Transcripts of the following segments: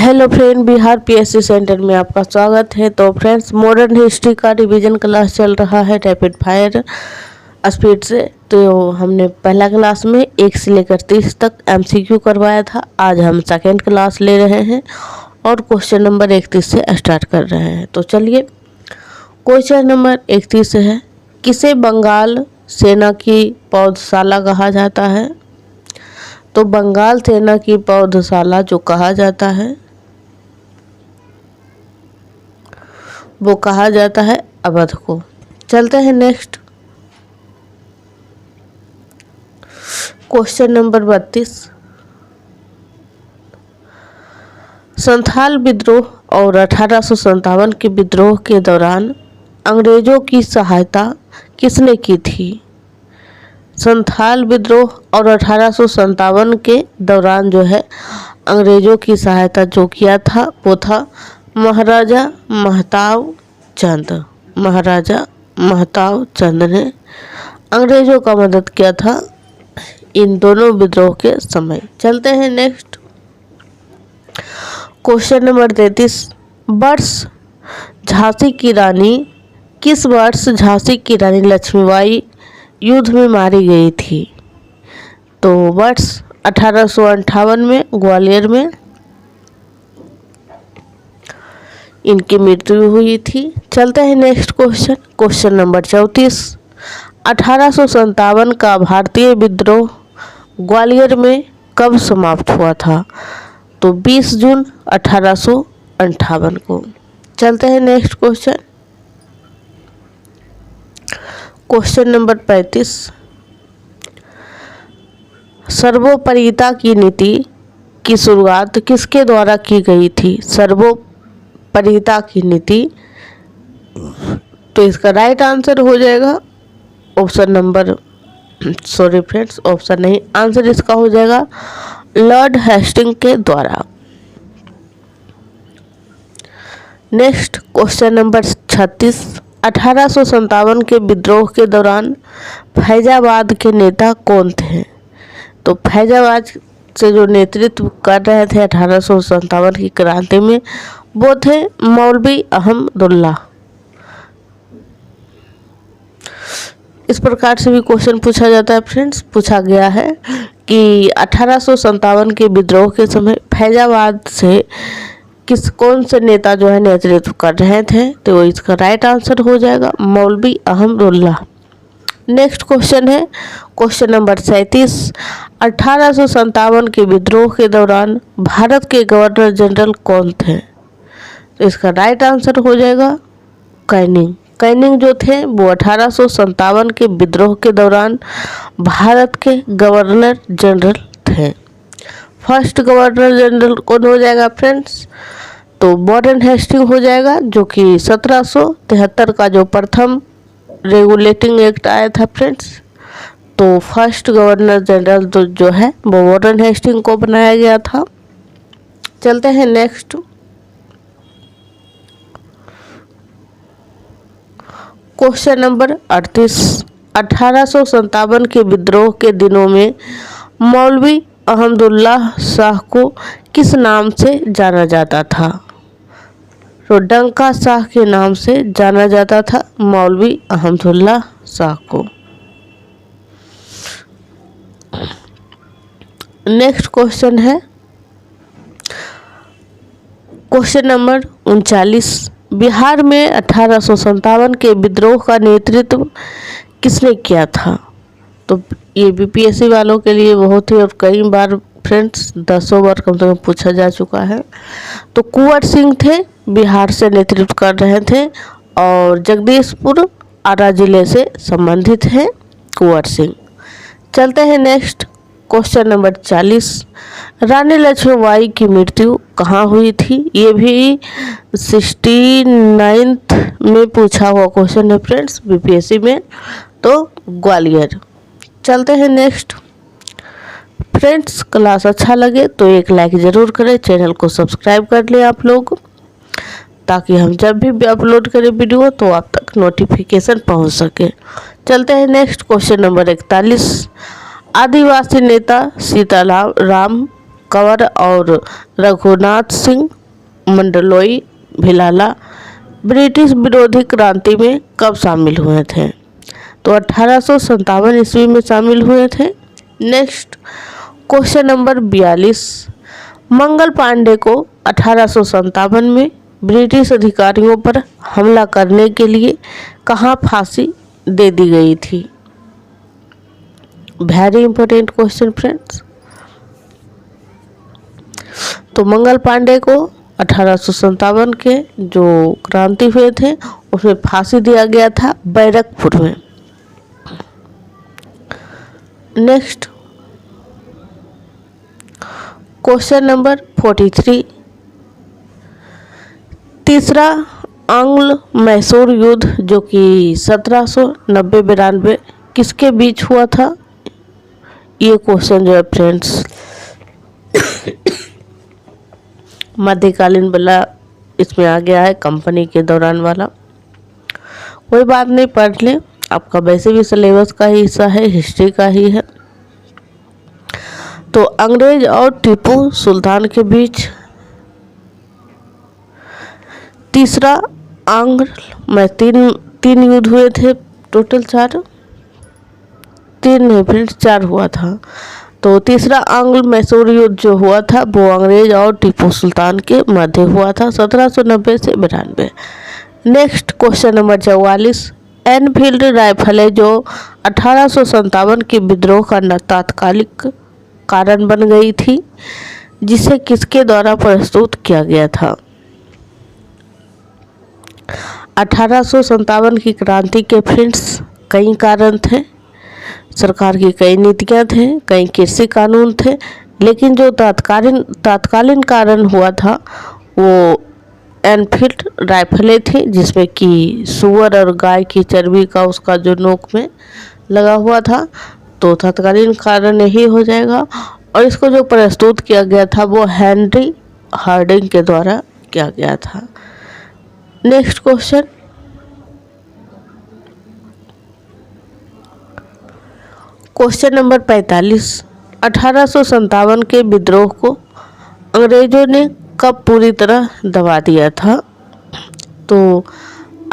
Hello friend, Bihar PSC centre में आपका स्वागत है। तो फ्रेंड्स, मॉडर्न हिस्ट्री का रिवीजन क्लास चल रहा है रैपिड फायर स्पीड से। तो हमने पहला क्लास में 1 से लेकर 30 तक एमसीक्यू करवाया था। आज हम सेकेंड क्लास ले रहे हैं और क्वेश्चन नंबर 31 से स्टार्ट कर रहे हैं। तो चलिए, क्वेश्चन नंबर 31 है, किसे बंगाल सेना की पौधशाला कहा जाता है? तो बंगाल सेना की पौधशाला जो कहा जाता है वो कहा जाता है अवध को। चलते हैं नेक्स्ट, क्वेश्चन नंबर 32, संथाल विद्रोह और 1857 के विद्रोह के दौरान अंग्रेजों की सहायता किसने की थी? संथाल विद्रोह और 1857 के दौरान जो है अंग्रेजों की सहायता जो किया था वो था महाराजा महताब चंद। महाराजा महताब चंद ने अंग्रेजों का मदद किया था इन दोनों विद्रोह के समय। चलते हैं नेक्स्ट, क्वेश्चन नंबर 33, वर्ष झांसी की रानी, किस वर्ष झांसी की रानी लक्ष्मीबाई युद्ध में मारी गई थी? तो वर्ष 1858 में ग्वालियर में इनकी मृत्यु हुई थी। चलते हैं नेक्स्ट क्वेश्चन, क्वेश्चन नंबर 34, 1857 का भारतीय विद्रोह ग्वालियर में कब समाप्त हुआ था? तो 20 जून 1858 को। चलते हैं नेक्स्ट क्वेश्चन, क्वेश्चन नंबर 35, सर्वोपरिता की नीति की शुरुआत किसके द्वारा की गई थी? सर्वोपरिता की नीति, तो इसका राइट आंसर हो जाएगा option number, sorry friends, option नहीं, आंसर इसका हो जाएगा लॉर्ड हेस्टिंग के द्वारा। नेक्स्ट क्वेश्चन नंबर 36, 1857 के विद्रोह के दौरान फैजाबाद के नेता कौन थे? तो फैजाबाद से जो नेतृत्व कर रहे थे 1857 की क्रांति में वो थे मौलवी अहमदुल्ला। इस प्रकार से भी क्वेश्चन पूछा जाता है फ्रेंड्स। पूछा गया है कि 1857 के विद्रोह के समय फैजाबाद से कौन से नेता जो है नेतृत्व कर रहे थे? तो इसका राइट आंसर हो जाएगा मौलवी अहमदुल्ला। नेक्स्ट क्वेश्चन है क्वेश्चन नंबर 37, 1857 के विद्रोह के दौरान भारत के गवर्नर जनरल कौन थे? तो इसका राइट आंसर हो जाएगा कैनिंग। कैनिंग जो थे वो 1857 के विद्रोह के दौरान भारत के गवर्नर जनरल थे। फर्स्ट गवर्नर जनरल कौन हो जाएगा फ्रेंड्स? तो वॉरेन हेस्टिंग हो जाएगा, जो कि 1773 का जो प्रथम रेगुलेटिंग एक्ट आया था फ्रेंड्स। तो फर्स्ट गवर्नर जनरल जो है वो वॉरेन हेस्टिंग को बनाया गया था। चलते हैं नेक्स्ट, क्वेश्चन नंबर 38, 1857 के विद्रोह के दिनों में मौलवी अहमदुल्ला शाह को किस नाम से जाना जाता था? तो डंका शाह के नाम से जाना जाता था मौलवी अहमदुल्ला शाह को। नेक्स्ट क्वेश्चन है क्वेश्चन नंबर 39, बिहार में 1857 के विद्रोह का नेतृत्व किसने किया था? तो ये बीपीएससी वालों के लिए बहुत ही और कई बार फ्रेंड्स 10 बार कम से कम पूछा जा चुका है। तो कुंवर सिंह थे, बिहार से नेतृत्व कर रहे थे और जगदीशपुर आरा जिले से संबंधित है कुंवर सिंह। चलते हैं नेक्स्ट क्वेश्चन नंबर 40, रानी लक्ष्मीबाई की मृत्यु कहाँ हुई थी? ये भी 69th में पूछा हुआ क्वेश्चन है फ्रेंड्स बीपीएससी में, तो ग्वालियर। चलते हैं नेक्स्ट फ्रेंड्स, क्लास अच्छा लगे तो एक लाइक ज़रूर करें, चैनल को सब्सक्राइब कर लें आप लोग, ताकि हम जब भी अपलोड करें वीडियो तो आप तक नोटिफिकेशन पहुंच सके। चलते हैं नेक्स्ट क्वेश्चन नंबर 41, आदिवासी नेता सीताराम कंवर और रघुनाथ सिंह मंडलोई भिलाला ब्रिटिश विरोधी क्रांति में कब शामिल हुए थे? तो 1857 ईस्वी में शामिल हुए थे। Next question number 42, Mangal Pandey को 1857 में ब्रिटिश अधिकारियों पर हमला करने के लिए कहाँ फांसी दे दी गई थी? Very important question friends. तो मंगल पांडे को 1857 के जो क्रांति हुए थे उसमें फांसी दिया गया था बैरकपुर में। नेक्स्ट क्वेश्चन नंबर 43, तीसरा आंग्ल मैसूर युद्ध जो कि 1790-92 किसके बीच हुआ था? ये क्वेश्चन जो है फ्रेंड्स मध्यकालीन वाला इसमें आ गया है, कंपनी के दौरान वाला। कोई बात नहीं, पढ़ लें, आपका वैसे भी सिलेबस का ही हिस्सा है, हिस्ट्री का ही है। तो अंग्रेज और टीपू सुल्तान के बीच तीसरा आंग्ल में तीन युद्ध हुए थे, टोटल 4 हुआ था। तो तीसरा आंग्ल मैसूर युद्ध जो हुआ था वो अंग्रेज और टीपू सुल्तान के मध्य हुआ था 1790 से 92। नेक्स्ट क्वेश्चन नंबर 44, एनफील्ड राइफलें जो 1857 के विद्रोह का तात्कालिक कारण बन गई थी, जिसे किसके द्वारा प्रस्तुत किया गया था? 1857 की क्रांति के फ्रेंड्स कई कारण थे, सरकार की कई नीतियां थे, कई कृषि कानून थे, लेकिन जो तात्कालीन कारण हुआ था वो एनफील्ड राइफलें थी, जिसमें कि सुअर और गाय की चर्बी का उसका जो नोक में लगा हुआ था। तो तत्कालीन कारण यही हो जाएगा। और इसको जो प्रस्तुत किया गया था वो हेनरी हार्डिंग के द्वारा किया गया था। नेक्स्ट क्वेश्चन, क्वेश्चन नंबर 45, 1857 के विद्रोह को अंग्रेजों ने कब पूरी तरह दबा दिया था? तो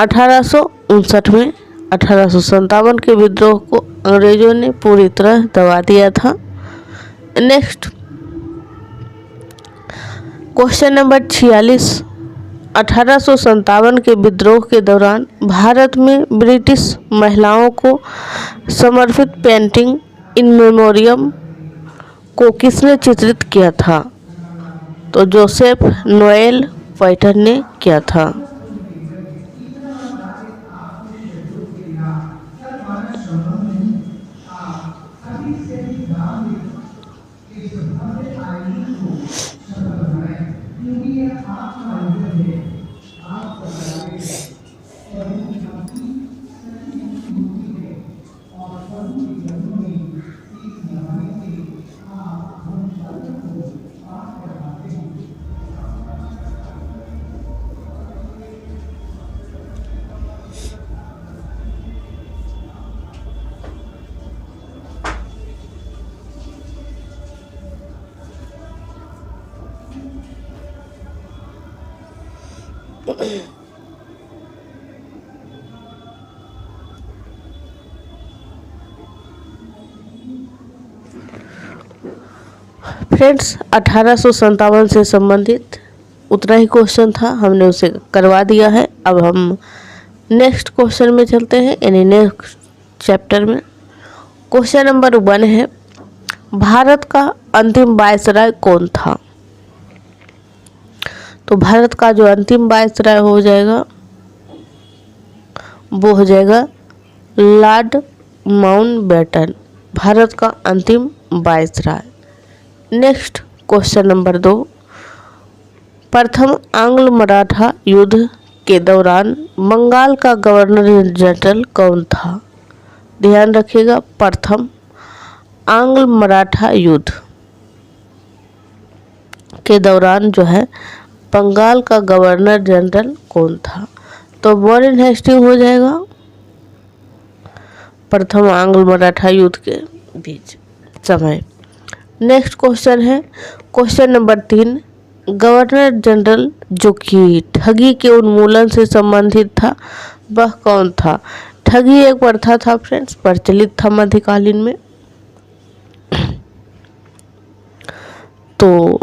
1859 में 1857 के विद्रोह को अंग्रेजों ने पूरी तरह दबा दिया था। नेक्स्ट क्वेश्चन नंबर 46, 1857 के विद्रोह के दौरान भारत में ब्रिटिश महिलाओं को समर्पित पेंटिंग इन मेमोरियम को किसने चित्रित किया था? तो जोसेफ नोएल पैटर्न ने किया था। फ्रेंड्स 1857 से संबंधित उतना ही क्वेश्चन था, हमने उसे करवा दिया है। अब हम नेक्स्ट क्वेश्चन में चलते हैं, यानी नेक्स्ट चैप्टर में। क्वेश्चन नंबर 1 है, भारत का अंतिम वायसराय कौन था? तो भारत का जो अंतिम वायसराय हो जाएगा वो हो जाएगा लॉर्ड माउंटबेटन, भारत का अंतिम वायसराय। नेक्स्ट क्वेश्चन नंबर 2, प्रथम आंग्ल मराठा युद्ध के दौरान बंगाल का गवर्नर जनरल कौन था? ध्यान रखिएगा, प्रथम आंग्ल मराठा युद्ध के दौरान जो है बंगाल का गवर्नर जनरल कौन था? तो वॉरेन हेस्टिंग हो जाएगा प्रथम आंग्ल मराठा युद्ध के बीच समय। नेक्स्ट क्वेश्चन है, क्वेश्चन नंबर 3, गवर्नर जनरल जो कि ठगी के उन्मूलन से संबंधित था वह कौन था? ठगी एक प्रथा था फ्रेंड्स, प्रचलित था मध्यकालीन में। तो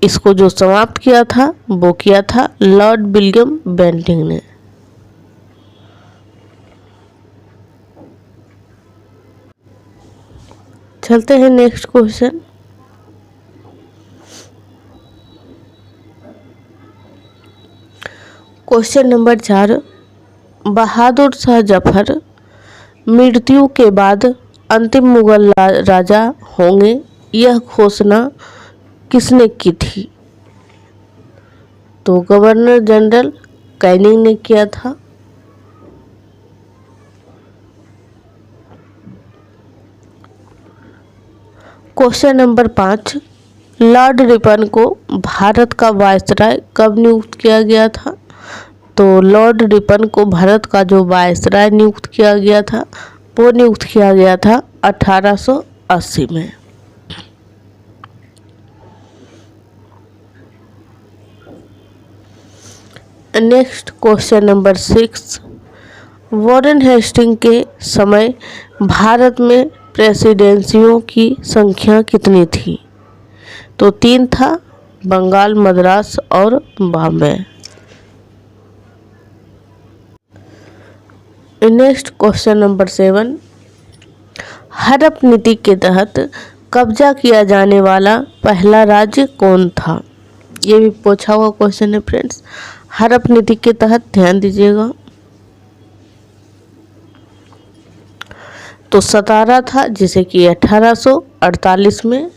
इसको जो समाप्त किया था वो किया था लॉर्ड विलियम बेंटिंग ने। चलते हैं next question. Question number 4, Bahadur Shah Zafar मृत्यु के बाद अंतिम मुगल राजा होंगे, यह घोषणा किसने की थी? तो गवर्नर जनरल कैनिंग ने किया था। क्वेश्चन नंबर 5, लॉर्ड रिपन को भारत का वायसराय कब नियुक्त किया गया था? तो लॉर्ड रिपन को भारत का जो वायसराय नियुक्त किया गया था वो नियुक्त किया गया था 1880 में। Next question number 6, Warren Hastings के समय भारत में प्रेसिडेंसियों की संख्या कितनी थी? तो 3 था, बंगाल, मद्रास और बॉम्बे। नेक्स्ट क्वेश्चन नंबर 7, हड़प नीति के तहत कब्जा किया जाने वाला पहला राज्य कौन था? ये भी पूछा हुआ क्वेश्चन है फ्रेंड्स। हड़प नीति के तहत ध्यान दीजिएगा। तो सतारा था, जिसे कि 1848 में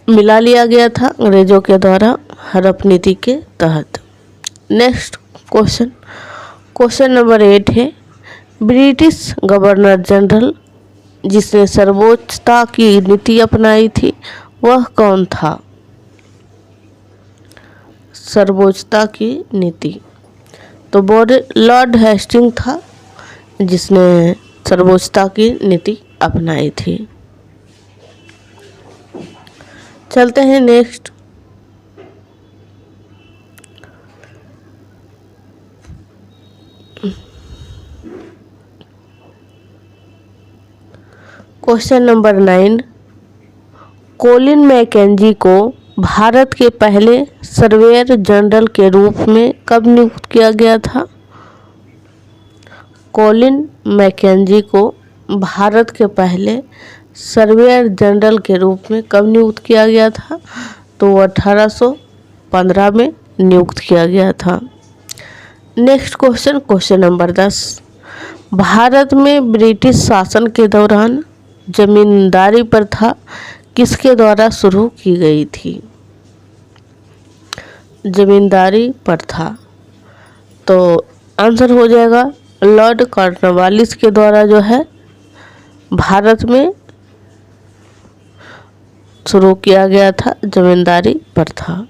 मिला लिया गया था अंग्रेजों के द्वारा हड़प नीति के तहत। नेक्स्ट क्वेश्चन, क्वेश्चन नंबर 8 है, ब्रिटिश गवर्नर जनरल जिसने सर्वोच्चता की नीति अपनाई थी वह कौन था? सर्वोच्चता की नीति, तो लॉर्ड हेस्टिंग था जिसने सर्वोच्चता की नीति अपनाई थी। चलते हैं next. Question number 9, Colin Mackenzie को भारत के पहले सर्वेयर जनरल के रूप में कब नियुक्त किया गया था? कोलिन मैकेंजी को भारत के पहले सर्वेयर जनरल के रूप में कब नियुक्त किया गया था? तो 1815 में नियुक्त किया गया था। Next question, question number 10, Bharat में ब्रिटिश शासन के दौरान जमींदारी प्रथा किसके द्वारा शुरू की गई थी? जमींदारी प्रथा, तो आंसर हो जाएगा लॉर्ड कॉर्नवालिस के द्वारा जो है भारत में शुरू किया गया था जमींदारी प्रथा।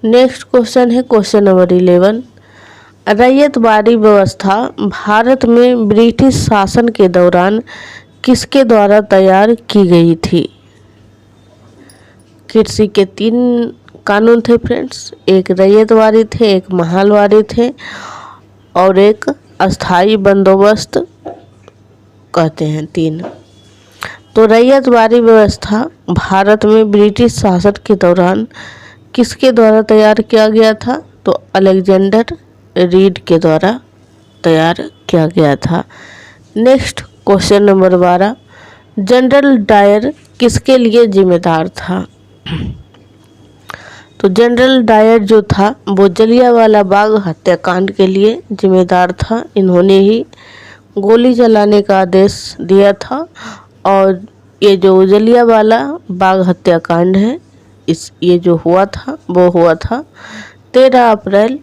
नेक्स्ट क्वेश्चन है क्वेश्चन नंबर 11, रैयतवाड़ी व्यवस्था भारत में ब्रिटिश शासन के दौरान किसके द्वारा तैयार की गई थी? कृषि के 3 कानून थे फ्रेंड्स, एक रैयतवाड़ी थे, एक महालवाड़ी थे और एक अस्थाई बंदोबस्त कहते हैं 3। तो रैयतवाड़ी व्यवस्था भारत में ब्रिटिश शासन के दौरान किसके द्वारा तैयार किया गया था? तो अलेक्जेंडर रीड के द्वारा तैयार किया गया था। Next question number 12, General Dyer किसके लिए जिम्मेदार था? तो जनरल डायर जो था वो जलियांवाला बाग हत्याकांड के लिए जिम्मेदार था। इन्होंने ही गोली चलाने का आदेश दिया था और ये जो जलियांवाला बाग हत्याकांड है ये जो हुआ था वो हुआ था 13 अप्रैल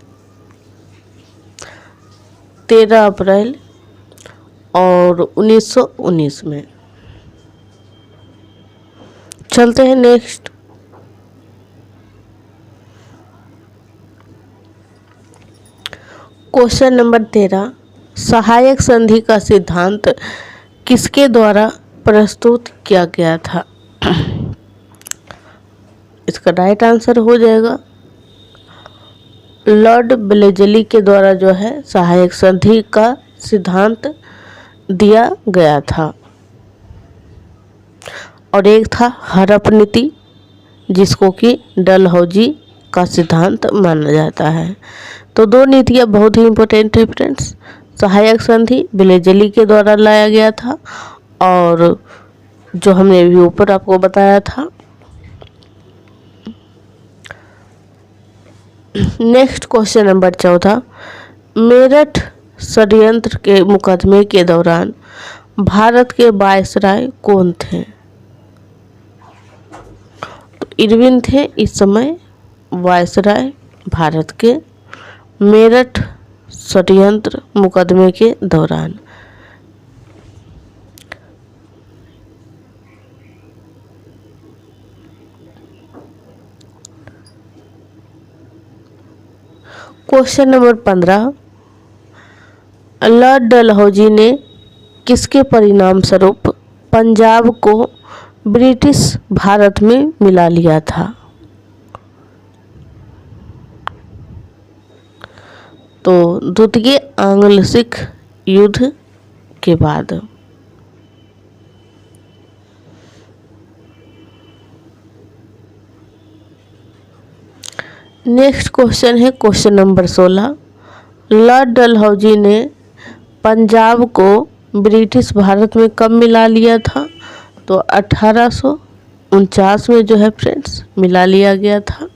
और 1919 में। चलते हैं नेक्स्ट। क्वेश्चन नंबर 13, सहायक संधि का सिद्धांत किसके द्वारा प्रस्तुत किया गया था? इसका राइट आंसर हो जाएगा लॉर्ड ब्लेजली के द्वारा जो है सहायक संधि का सिद्धांत दिया गया था। और एक था हड़प नीति, जिसको कि डलहौजी का सिद्धांत माना जाता है। तो दो नीतियाँ बहुत ही इम्पोर्टेंट है फ्रेंड्स। सहायक संधि ब्लेजली के द्वारा लाया गया था और जो हमने अभी ऊपर आपको बताया था। नेक्स्ट क्वेश्चन नंबर 14, मेरठ षड्यंत्र के मुकदमे के दौरान भारत के वायसराय कौन थे? तो इरविन थे इस समय वायसराय भारत के मेरठ षड्यंत्र मुकदमे के दौरान। क्वेश्चन नंबर 15, लॉर्ड डलहौजी ने किसके परिणाम स्वरूप पंजाब को ब्रिटिश भारत में मिला लिया था? तो द्वितीय आंग्ल सिख युद्ध के बाद। नेक्स्ट क्वेश्चन है क्वेश्चन नंबर 16, लॉर्ड डलहौजी ने पंजाब को ब्रिटिश भारत में कब मिला लिया था? तो 1849 में जो है फ्रेंड्स मिला लिया गया था।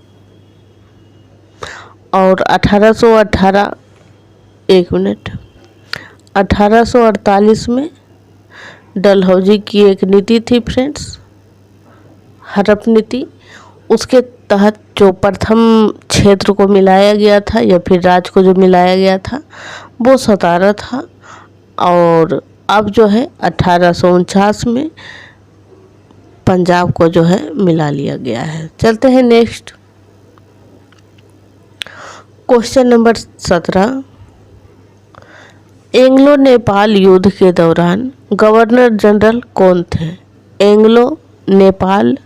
और 1848 में डलहौजी की एक नीति थी फ्रेंड्स, हड़प नीति। उसके तहत जो प्रथम क्षेत्र को मिलाया गया था या फिर राज्य को जो मिलाया गया था वो 17 था। और अब जो है 1849 में पंजाब को जो है मिला लिया गया है। चलते हैं next question number 17, Anglo Nepal युद्ध के दौरान गवर्नर जनरल कौन थे? एंग्लो नेपाल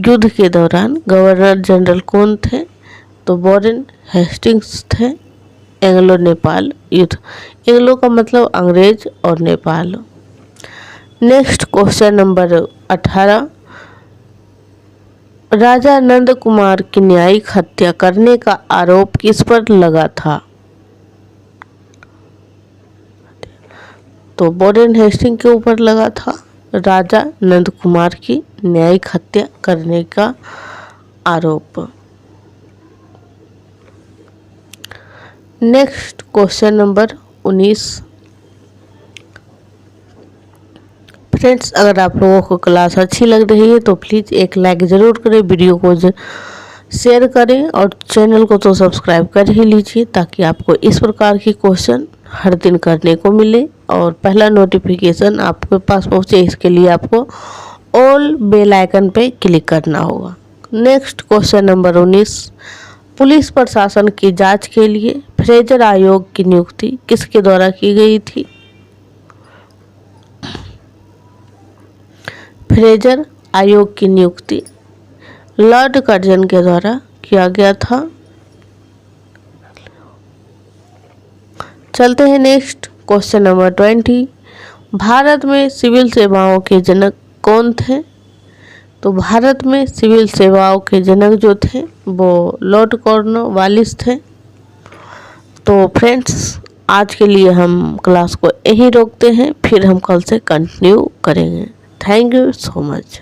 युद्ध के दौरान गवर्नर जनरल कौन थे? तो वॉरेन हेस्टिंग्स थे। एंग्लो नेपाल युद्ध, एंग्लो का मतलब अंग्रेज और नेपाल। नेक्स्ट क्वेश्चन नंबर 18, राजा नंद कुमार की न्यायिक हत्या करने का आरोप किस पर लगा था? तो वॉरेन हेस्टिंग के ऊपर लगा था राजा नंद कुमार की न्यायिक हत्या करने का आरोप। नेक्स्ट क्वेश्चन नंबर 19, फ्रेंड्स अगर आप लोगों को क्लास अच्छी लग रही है तो प्लीज़ एक लाइक ज़रूर करें, वीडियो को शेयर करें और चैनल को तो सब्सक्राइब कर ही लीजिए ताकि आपको इस प्रकार की क्वेश्चन हर दिन करने को मिले और पहला नोटिफिकेशन आपके पास पहुंचे। इसके लिए आपको ऑल बेल आइकन पे क्लिक करना होगा। नेक्स्ट क्वेश्चन नंबर 19, पुलिस प्रशासन की जांच के लिए फ्रेजर आयोग की नियुक्ति किसके द्वारा की गई थी? फ्रेजर आयोग की नियुक्ति लॉर्ड कर्जन के द्वारा किया गया था। चलते हैं नेक्स्ट क्वेश्चन नंबर 20, भारत में सिविल सेवाओं के जनक कौन थे? तो भारत में सिविल सेवाओं के जनक जो थे वो लॉर्ड कॉर्नवालिस थे। तो फ्रेंड्स आज के लिए हम क्लास को यही रोकते हैं, फिर हम कल से कंटिन्यू करेंगे। Thank you so much.